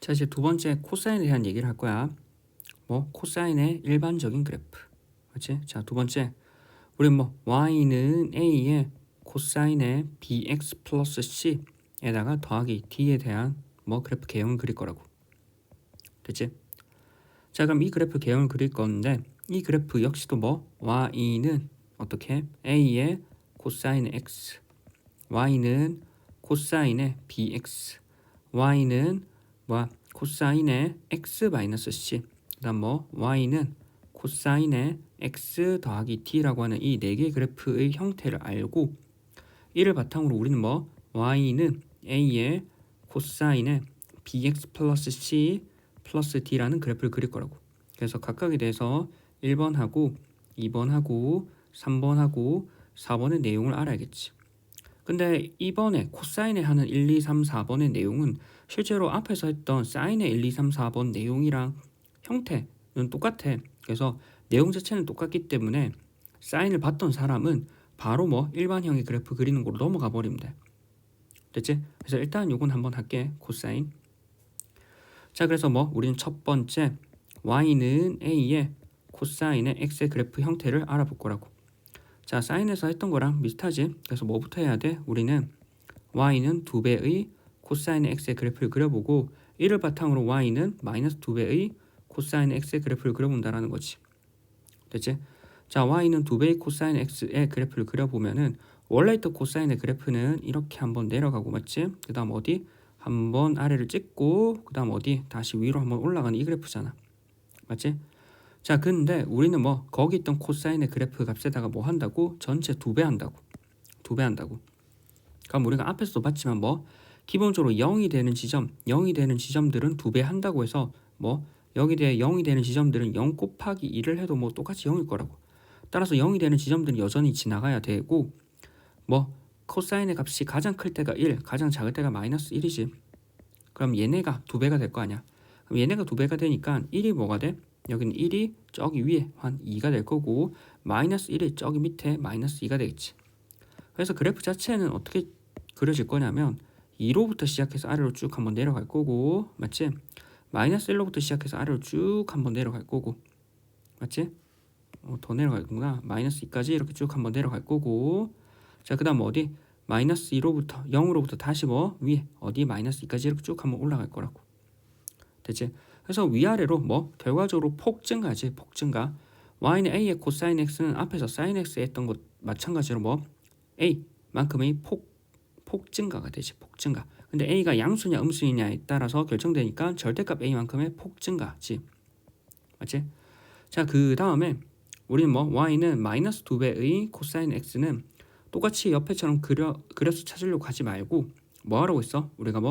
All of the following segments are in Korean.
자, 이제 두 번째 코사인에 대한 얘기를 할 거야. 뭐 코사인의 일반적인 그래프. 그렇지? 자, 두 번째. 우리 뭐 y는 a의 코사인의 bx 플러스 c에다가 더하기 d에 대한 뭐 그래프 개형을 그릴 거라고. 됐지? 자, 그럼 이 그래프 개형을 그릴 건데 이 그래프 역시도 뭐 y는 어떻게 a의 코사인 x, y는 코사인의 bx, y는 뭐 코사인의 x 마이너스 c, 그다음 뭐 y는 코사인의 x 더하기 t라고 하는 이 네 개의 그래프의 형태를 알고 이를 바탕으로 우리는 뭐 y는 a의 코사인의 bx 플러스 c 플러스 d라는 그래프를 그릴 거라고. 그래서 각각에 대해서 1번하고 2번하고 3번하고 4번의 내용을 알아야겠지. 근데 이번에 코사인에 하는 1, 2, 3, 4번의 내용은 실제로 앞에서 했던 사인의 1, 2, 3, 4번 내용이랑 형태는 똑같아. 그래서 내용 자체는 똑같기 때문에 사인을 봤던 사람은 바로 뭐 일반형의 그래프 그리는 걸로 넘어가 버리면 돼. 됐지? 그래서 일단 요건 한번 할게. 코사인. 자, 그래서 뭐 우리는 첫 번째 y는 a의 코사인의 x의 그래프 형태를 알아볼 거라고. 자, 사인에서 했던 거랑 비슷하지? 그래서 뭐부터 해야 돼? 우리는 y는 2배의 코사인의 x의 그래프를 그려보고 이를 바탕으로 y는 마이너스 2배의 코사인의 x의 그래프를 그려본다라는 거지. 됐지? 자, y는 2배의 코사인 x의 그래프를 그려보면은 원래 있던 코사인의 그래프는 이렇게 한번 내려가고 맞지? 그 다음 어디? 한번 아래를 찍고 그 다음 어디? 다시 위로 한번 올라가는 이 그래프잖아. 맞지? 자, 근데 우리는 뭐 거기 있던 코사인의 그래프 값에다가 뭐 한다고? 전체 2배 한다고. 2배 한다고. 그럼 우리가 앞에서도 봤지만 뭐 기본적으로 0이 되는 지점들은 2배 한다고 해서 뭐 여기 대해 0이 되는 지점들은 0 곱하기 2를 해도 뭐 똑같이 0일 거라고. 따라서 0이 되는 지점들은 여전히 지나가야 되고 뭐 코사인의 값이 가장 클 때가 1, 가장 작을 때가 마이너스 1이지. 그럼 얘네가 2배가 될 거 아니야. 그럼 얘네가 2배가 되니까 1이 뭐가 돼? 여기는 1이 저기 위에 한 2가 될 거고 마이너스 1이 저기 밑에 마이너스 2가 되겠지. 그래서 그래프 자체는 어떻게 그려질 거냐면 2로부터 시작해서 아래로 쭉 한번 내려갈 거고 맞지? 마이너스 1로부터 시작해서 아래로 쭉 한번 내려갈 거고 맞지? 더 내려가구나. 마이너스 2까지 이렇게 쭉 한번 내려갈 거고 자, 그 다음 어디? 마이너스 2로부터 0으로부터 다시 뭐 위에 어디 마이너스 2까지 이렇게 쭉 한번 올라갈 거라고. 됐지? 그래서 위아래로 뭐 결과적으로 폭증가지. 폭증가. y는 a의 코사인 x는 앞에서 사인 x 했던 것 마찬가지로 뭐 a만큼의 폭증가가 되지. 폭증가. 근데 a가 양수냐 음수냐에 따라서 결정되니까 절대값 a만큼의 폭증가지. 맞지? 자, 그 다음에 우리는 뭐 y는 마이너스 2배의 코사인 x는 똑같이 옆에처럼 그려서 찾으려고 하지 말고 뭐 하라고 했어? 우리가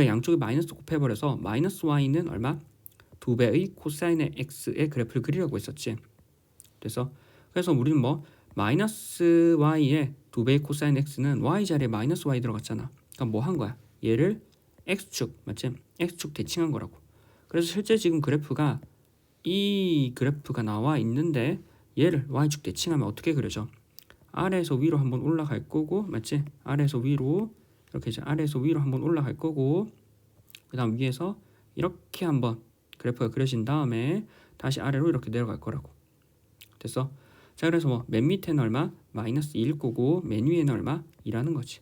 양쪽에 마이너스 곱해버려서 마이너스 y는 얼마? 2배의 코사인의 x의 그래프를 그리려고 했었지. 그래서 우리는 뭐 마이너스 y의 2배의 코사인 x는 y 자리에 마이너스 y 들어갔잖아. 그럼 뭐 한 거야? 얘를 x축 맞지? x축 대칭한 거라고. 그래서 실제 지금 그래프가 이 그래프가 나와 있는데 얘를 y축 대칭하면 어떻게 그려져? 아래에서 위로 한번 올라갈 거고 맞지? 아래에서 위로 이렇게 이제 아래에서 위로 한번 올라갈 거고 그 다음 위에서 이렇게 한번 그래프가 그려진 다음에 다시 아래로 이렇게 내려갈 거라고. 됐어? 자, 그래서 뭐 맨 밑에는 얼마? 마이너스 2일 거고 맨 위에는 얼마? 2라는 거지.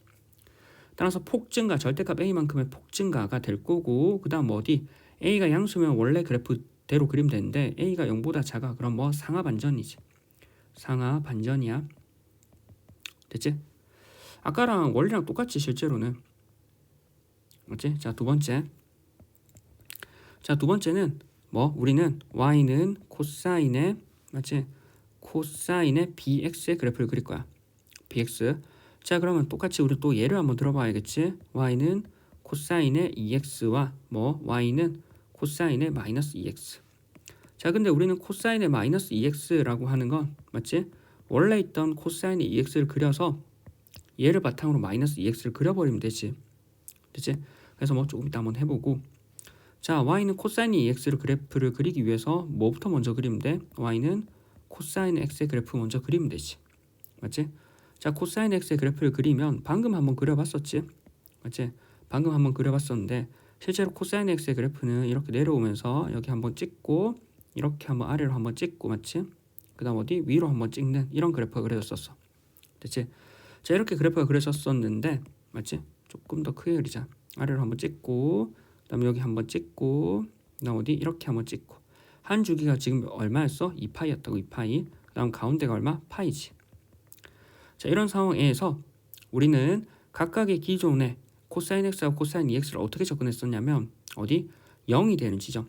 따라서 폭증가 절대값 a만큼의 폭증가가 될 거고 그 다음 뭐 어디? a가 양수면 원래 그래프대로 그리면 되는데 a가 0보다 작아. 그럼 뭐 상하 반전이지. 상하 반전이야. 됐지? 아까랑 원리랑 똑같지 실제로는. 맞지? 자, 두 번째. 자, 두 번째는 뭐 우리는 y는 코사인의 맞지? 코사인의 bx의 그래프를 그릴 거야. bx. 자, 그러면 똑같이 우리 또 예를 한번 들어봐야겠지? y는 코사인의 2x와 뭐 y는 코사인의 마이너스 2x. 자, 근데 우리는 코사인의 마이너스 2x라고 하는 건 맞지? 원래 있던 코사인의 2x를 그려서 얘를 바탕으로 마이너스 2x를 그려버리면 되지. 됐지? 그래서 뭐 조금 이따 한번 해보고 자, y는 코사인 2x를 그래프를 그리기 위해서 뭐부터 먼저 그리면 돼? y는 코사인 x의 그래프 먼저 그리면 되지. 맞지? 자, 코사인 x의 그래프를 그리면 방금 한번 그려봤었지? 맞지? 방금 한번 그려봤었는데 실제로 코사인 x의 그래프는 이렇게 내려오면서 여기 한번 찍고 이렇게 한번 아래로 한번 찍고 맞지? 그 다음 어디 위로 한번 찍는 이런 그래프가 그려졌었어. 됐지? 자 이렇게 그래프가 그려졌었는데 맞지? 조금 더 크게 그리자. 아래로 한번 찍고 그 다음에 여기 한번 찍고 그 다음 어디 이렇게 한번 찍고 한 주기가 지금 얼마였어? 2파이였다고 2파이. 그 다음 가운데가 얼마? 파이지. 자 이런 상황에서 우리는 각각의 기존의 코사인 x와 코사인 2x를 어떻게 접근했었냐면 어디 0이 되는 지점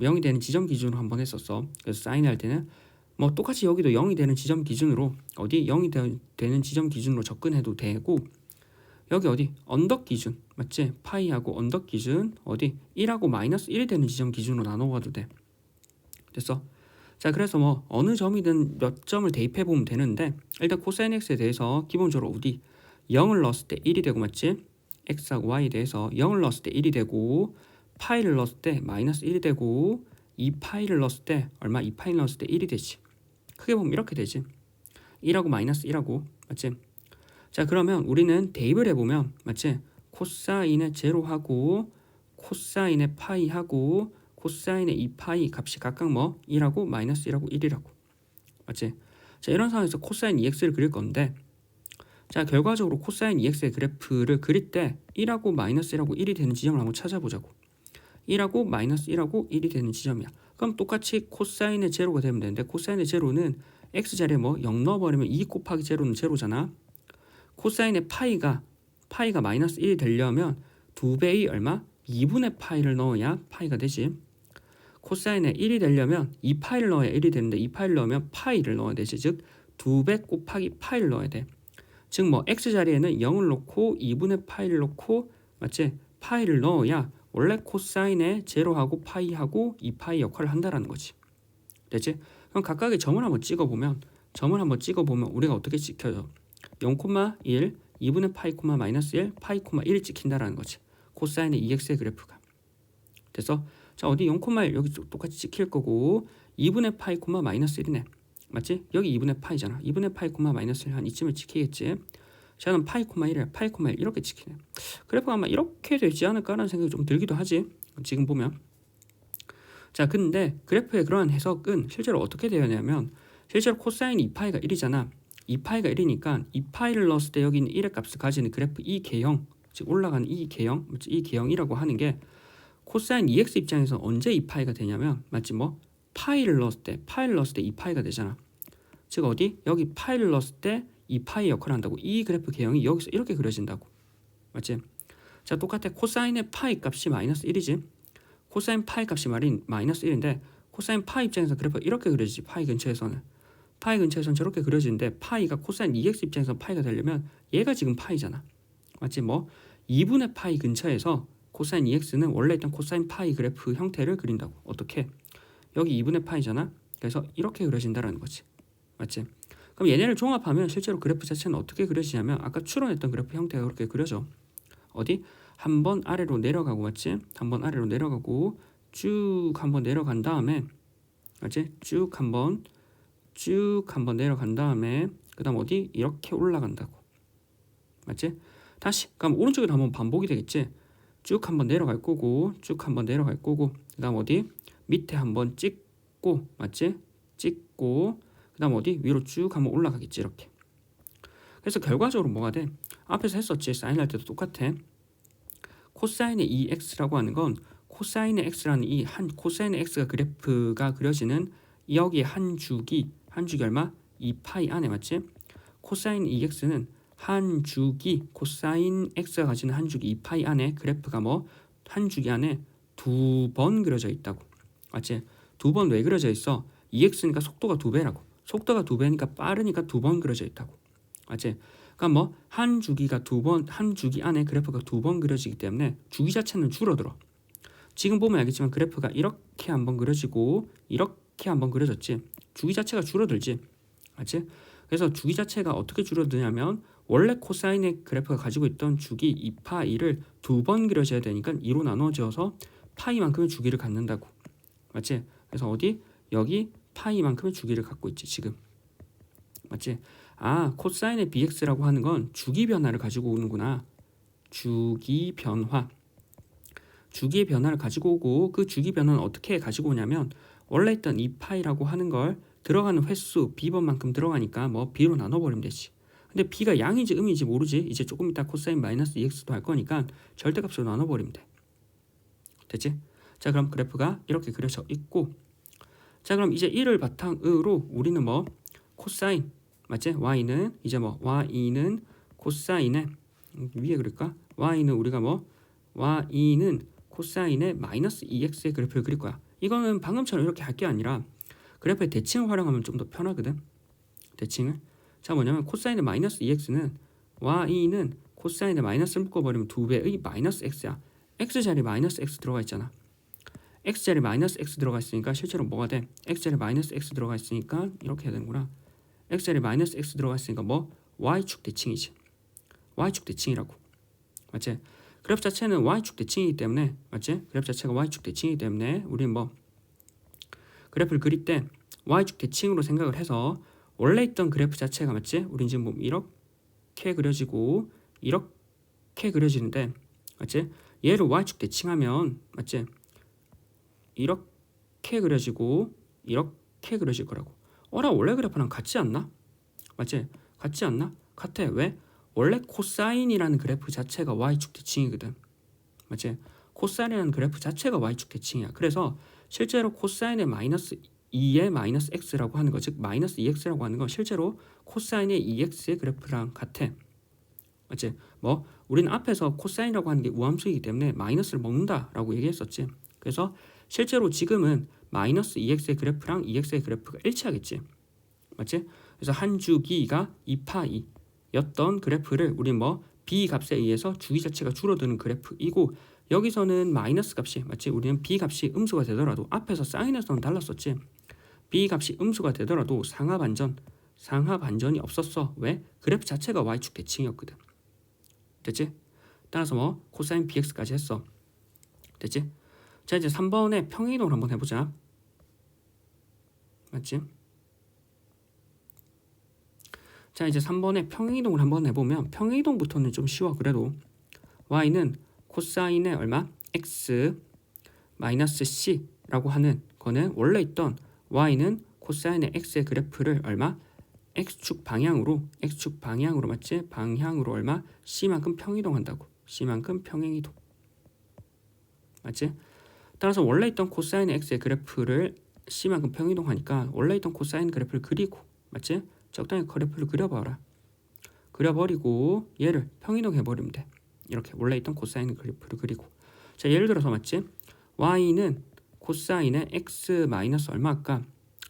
0이 되는 지점 기준으로 한번 했었어. 그래서 사인 할 때는 뭐 똑같이 여기도 0이 되는 지점 기준으로 어디 0이 되는 지점 기준으로 접근해도 되고 여기 어디 언덕 기준 맞지? 파이하고 언덕 기준 어디 1하고 마이너스 1이 되는 지점 기준으로 나눠가도 돼. 됐어? 자 그래서 뭐 어느 점이든 몇 점을 대입해 보면 되는데 일단 코사인 x에 대해서 기본적으로 어디 0을 넣었을 때 1이 되고 맞지? x하고 y에 대해서 0을 넣었을 때 1이 되고 파이를 넣었을 때 마이너스 1이 되고 2파이를 넣었을 때 얼마? 2파이를 넣었을 때 1이 되지. 크게 보면 이렇게 되지. 1하고 마이너스 1하고 맞지? 자 그러면 우리는 대입을 해보면 맞지? 코사인의 제로하고 코사인의 파이하고 코사인의 2파이 값이 각각 뭐 1하고 마이너스 1하고 1이라고 맞지? 자 이런 상황에서 코사인 2x를 그릴 건데 자 결과적으로 코사인 2x의 그래프를 그릴 때 1하고 마이너스 1하고 1이 되는 지점을 한번 찾아보자고. 1하고 마이너스 1하고 1이 되는 지점이야. 그럼 똑같이 코사인의 제로가 되면 되는데 코사인의 제로는 x자리에 뭐 0 넣어버리면 2 곱하기 제로는 제로잖아. 코사인의 파이가 마이너스 1이 되려면 2배의 얼마? 2분의 파이를 넣어야 파이가 되지. 코사인의 1이 되려면 2파이를 넣어야 1이 되는데 2파이를 넣으면 파이를 넣어야 되지. 즉 2배 곱하기 파이를 넣어야 돼. 즉 뭐 x자리에는 0을 넣고 2분의 파이를 넣고 맞지? 파이를 넣어야 원래 코사인의 제로하고 파이하고 2파이 역할을 한다라는 거지. 됐지? 그럼 각각의 점을 한번 찍어보면 우리가 어떻게 찍혀요? 0,1, 2분의 파이, 마이너스 1, 파이, 1이 찍힌다라는 거지. 코사인의 2x의 그래프가. 됐어? 자 어디 0,1 여기 똑같이 찍힐 거고 2분의 파이, 마이너스 1이네. 맞지? 여기 2분의 파이잖아. 2분의 파이, 마이너스 1 한 이쯤에 찍히겠지. 저는 파이, 1에 파이, 1 이렇게 찍히네. 그래프가 아마 이렇게 되지 않을까라는 생각이 좀 들기도 하지. 지금 보면. 자 근데 그래프의 그러한 해석은 실제로 어떻게 되냐면 실제로 코사인 2파이가 1이잖아. 2파이가 1이니까 2파이를 넣었을 때 여기 있는 1의 값을 가지는 그래프 이 개형, 즉 올라가는 이 개형, 이 개형이라고 하는 게 코사인 2x 입장에서 언제 2파이가 되냐면 맞지 뭐 파이를 넣었을 때 2파이가 되잖아. 즉 어디 여기 파이를 넣었을 때 2파이 역할을 한다고. 이 그래프 개형이 여기서 이렇게 그려진다고. 맞지? 자 똑같아. 코사인의 파이 값이 마이너스 1이지. 코사인 파이 값이 마이너스 1인데 코사인 파이 입장에서 그래프가 이렇게 그려지지. 파이 근처에서는 저렇게 그려지는데 파이가 코사인 2x 입장에서 파이가 되려면 얘가 지금 파이잖아. 맞지? 뭐 2분의 파이 근처에서 코사인 2x는 원래 있던 코사인 파이 그래프 형태를 그린다고. 어떻게? 여기 2분의 파이잖아. 그래서 이렇게 그려진다라는 거지. 맞지? 그럼 얘네를 종합하면 실제로 그래프 자체는 어떻게 그려지냐면 아까 추론했던 그래프 형태가 그렇게 그려져. 어디? 한번 아래로 내려가고 맞지? 한번 아래로 내려가고 쭉 한번 내려간 다음에 맞지? 쭉 한번 내려간 다음에 그 다음 어디? 이렇게 올라간다고. 맞지? 다시 그럼 오른쪽에도 한번 반복이 되겠지? 쭉 한번 내려갈 거고 그 다음 어디? 밑에 한번 찍고 맞지? 찍고 그 다음 어디? 위로 쭉 한번 올라가겠지 이렇게. 그래서 결과적으로 뭐가 돼? 앞에서 했었지. 사인 할 때도 똑같아. 코사인의 2x라고 하는 건 코사인의 x라는 이 한 코사인의 x가 그래프가 그려지는 여기에 한 주기 얼마? 2파이 안에 맞지? 코사인 2x는 한 주기 코사인 x가 가지는 한 주기 2파이 안에 그래프가 뭐 한 주기 안에 2번 그려져 있다고. 맞지? 2번 왜 그려져 있어? 2x니까 속도가 2배라고. 속도가 2배니까 빠르니까 2번 그려져 있다고. 맞지? 그러니까 뭐 한 주기가 2번 한 주기 안에 그래프가 2번 그려지기 때문에 주기 자체는 줄어들어. 지금 보면 알겠지만 그래프가 이렇게 한번 그려지고 이렇게 한번 그려졌지. 주기 자체가 줄어들지. 맞지? 그래서 주기 자체가 어떻게 줄어드냐면 원래 코사인의 그래프가 가지고 있던 주기 2파이를 2번 그려져야 되니까 2로 나눠져서 파이만큼의 주기를 갖는다고. 맞지? 그래서 어디? 여기 파이만큼의 주기를 갖고 있지 지금. 맞지? 아 코사인의 bx라고 하는 건 주기 변화를 가지고 오는구나. 주기 변화 주기의 변화를 가지고 오고 그 주기 변화는 어떻게 가지고 오냐면 원래 있던 이 파이라고 하는 걸 들어가는 횟수 b번만큼 들어가니까 뭐 b로 나눠버리면 되지. 근데 b가 양인지 음인지 모르지. 이제 조금 이따 코사인 마이너스 2x도 할 거니까 절대값으로 나눠버리면 돼. 됐지? 자 그럼 그래프가 이렇게 그려져 있고 자 그럼 이제 이를 바탕으로 우리는 뭐 코사인 맞지? y는 이제 뭐 y는 코사인의 위에 그릴까? y는 우리가 뭐 y는 코사인의 마이너스 2x의 그래프를 그릴 거야. 이거는 방금처럼 이렇게 할 게 아니라 그래프의 대칭을 활용하면 좀 더 편하거든. 대칭을. 자 뭐냐면 코사인의 마이너스 2x는 y는 코사인의 마이너스를 묶어버리면 2배의 마이너스 x야. x자리 마이너스 x 들어가 있잖아. x자리 마이너스 x 들어가 있으니까 실제로 뭐가 돼? x자리 마이너스 x 들어가 있으니까 이렇게 해야 되는구나. x자리 마이너스 x 들어가 있으니까 뭐 y축 대칭이지. y축 대칭이라고. 맞지? 그래프 자체는 y축 대칭이기 때문에 맞지? 그래프 자체가 y축 대칭이기 때문에 우리는 뭐 그래프를 그릴 때 y축 대칭으로 생각을 해서 원래 있던 그래프 자체가 맞지? 우린 지금 뭐 이렇게 그려지고 이렇게 그려지는데 맞지? 얘를 y축 대칭하면 맞지? 이렇게 그려지고 이렇게 그려질 거라고. 어라 원래 그래프랑 같지 않나? 맞지? 같지 않나? 같아. 왜? 원래 코사인이라는 그래프 자체가 y축 대칭이거든. 맞지? 코사인이라는 그래프 자체가 y축 대칭이야. 그래서 실제로 코사인의 마이너스 2의 마이너스 x라고 하는 거, 즉 마이너스 2x라고 하는 건 실제로 코사인의 2x의 그래프랑 같아. 맞지? 뭐 우리는 앞에서 코사인이라고 하는 게 우함수이기 때문에 마이너스를 먹는다라고 얘기했었지. 그래서 실제로 지금은 마이너스 2x의 그래프랑 2x의 그래프가 일치하겠지. 맞지? 그래서 한 주기가 2파이였던 그래프를 우리 뭐 b 값에 의해서 주기 자체가 줄어드는 그래프이고 여기서는 마이너스 값이 맞지? 우리는 b 값이 음수가 되더라도 앞에서 사인에서는 달랐었지. b 값이 음수가 되더라도 상하 반전이 없었어. 왜? 그래프 자체가 y축 대칭이었거든. 됐지? 따라서 뭐 코사인 bx까지 했어. 됐지? 자 이제 3번의 평행이동을 한번 해보자. 맞지? 자 이제 3번의 평행이동을 한번 해보면 평행이동부터는 좀 쉬워. 그래도 y는 코사인의 얼마? x 마이너스 c라고 하는 거는 원래 있던 y는 코사인의 x의 그래프를 얼마? x축 방향으로 맞지? 방향으로 얼마? c만큼 평이동한다고. c만큼 평행이동. 맞지? 따라서 원래 있던 코사인의 x의 그래프를 c만큼 평이동하니까 원래 있던 코사인 그래프를 그리고 맞지? 적당히 그래프를 그려봐라. 그려버리고 얘를 평이동해버리면 돼. 이렇게 원래 있던 코사인 그래프를 그리고 자 예를 들어서 맞지? y는 코사인의 x 마이너스 얼마일까?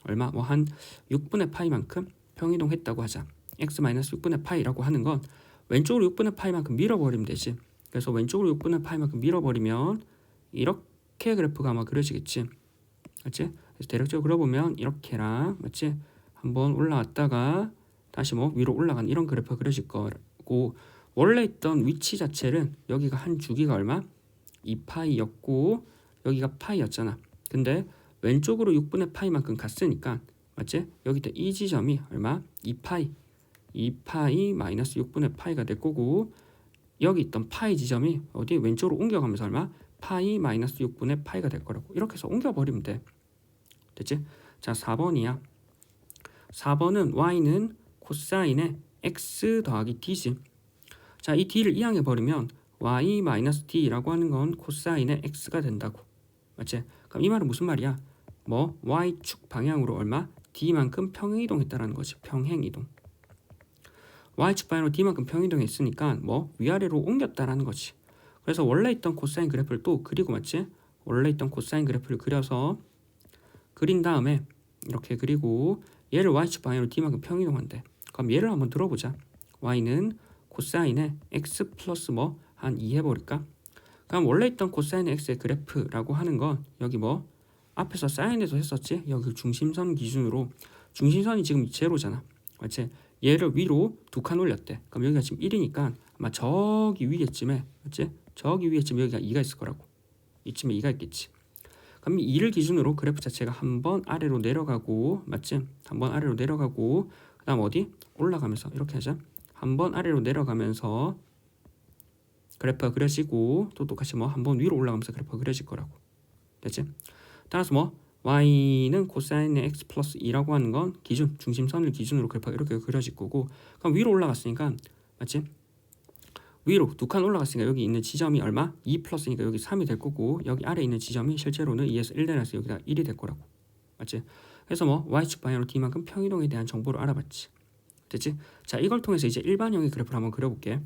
얼마? 뭐 한 6분의 파이만큼 평이동했다고 하자. x 마이너스 6분의 파이라고 하는 건 왼쪽으로 6분의 파이만큼 밀어버리면 되지. 그래서 왼쪽으로 6분의 파이만큼 밀어버리면 이렇게 그래프가 아마 그려지겠지. 맞지? 그래서 대략적으로 그려보면 이렇게랑 맞지? 한번 올라왔다가 다시 뭐 위로 올라간 이런 그래프가 그려질 거고 원래 있던 위치 자체는 여기가 한 주기가 얼마? 2파이였고 여기가 파이였잖아. 근데 왼쪽으로 6분의 파이만큼 갔으니까 맞지? 여기다 이 지점이 얼마? 2파이 마이너스 6분의 파이가 될 거고 여기 있던 파이 지점이 어디 왼쪽으로 옮겨가면서 얼마? 파이 마이너스 6분의 파이가 될 거라고. 이렇게 해서 옮겨버리면 돼. 됐지? 자 4번이야. 4번은 y는 코사인의 x 더하기 d지. 자, 이 d를 이항해버리면 y 마이너스 d라고 하는 건 코사인의 x가 된다고. 맞지? 그럼 이 말은 무슨 말이야? 뭐 y축 방향으로 얼마? d만큼 평행이동했다라는 거지. 평행이동. y축 방향으로 d만큼 평행이동했으니까 뭐 위아래로 옮겼다라는 거지. 그래서 원래 있던 코사인 그래프를 또 그리고 맞지? 원래 있던 코사인 그래프를 그려서 그린 다음에 이렇게 그리고 얘를 y축 방향으로 d만큼 평이동한대. 그럼 얘를 한번 들어보자. y는 코사인의 x 플러스 뭐 한 2 해버릴까? 그럼 원래 있던 코사인의 x의 그래프라고 하는 건 여기 뭐 앞에서 사인에서 했었지? 여기 중심선 기준으로 중심선이 지금 제로잖아. 맞지? 얘를 위로 2칸 올렸대. 그럼 여기가 지금 1이니까 아마 저기 위에쯤에 맞지? 저기 위에쯤에 여기가 2가 있을 거라고. 이쯤에 2가 있겠지. 그럼 2를 기준으로 그래프 자체가 한번 아래로 내려가고 맞지? 한번 아래로 내려가고 그 다음 어디? 올라가면서 이렇게 하자. 한번 아래로 내려가면서 그래프가 그려지고 또 똑같이 뭐 한번 위로 올라가면서 그래프가 그려질 거라고. 됐지? 따라서 뭐 y는 코사인의 x 플러스 2라고 하는 건 기준, 중심선을 기준으로 그래프가 이렇게 그려질 거고, 그럼 위로 올라갔으니까 맞지? 위로 두 칸 올라갔으니까 여기 있는 지점이 얼마? 2 플러스니까 여기 3이 될 거고, 여기 아래 있는 지점이 실제로는 2에서 1 내려서 여기다 1이 될 거라고. 맞지? 그래서 뭐 y축 방향으로 d만큼 평이동에 대한 정보를 알아봤지. 됐지? 자, 이걸 통해서 이제 일반형의 그래프를 한번 그려볼게.